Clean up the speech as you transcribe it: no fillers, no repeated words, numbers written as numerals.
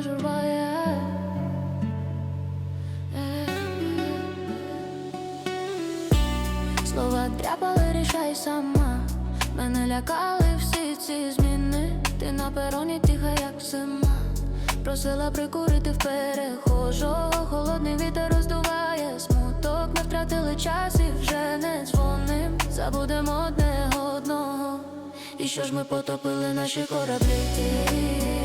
на журба є. Слова дряпали, рішай сама. Мене лякали всі ці зміни. Ти на пероні тиха, як зима. Просила прикурити в перехожого. Холодний вітер роздуває смуток. Ми втратили час і вже не дзвоним. Забудемо одне одного. І що ж ми потопили наші кораблі?